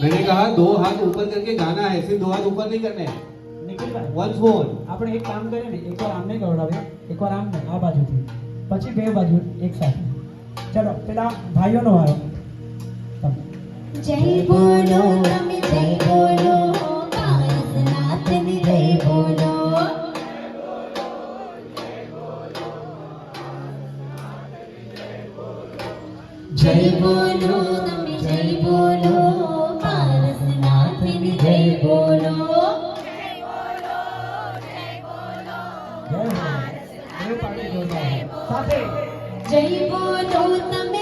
मैंने कहा 2 हाथ ऊपर करके गाना है, सिर्फ 2 हाथ ऊपर नहीं करने हैं। निखिल भाई वंस मोर આપણે એક કામ કરીએ ને, એકવાર આમને ગવડાવીએ, એકવાર આમને આ બાજુથી, પછી બે બાજુ એક સાથે. ચલો પેલા ભાઈઓનો વારો. જય બોલો તમે જય બોલો પારસનાથની જય બોલો જય બોલો તમે જય બોલો પારસનાથની જય બોલો જય બોલો. બે પાર્ટી જોરદાર. સાથે જય બોલો તમે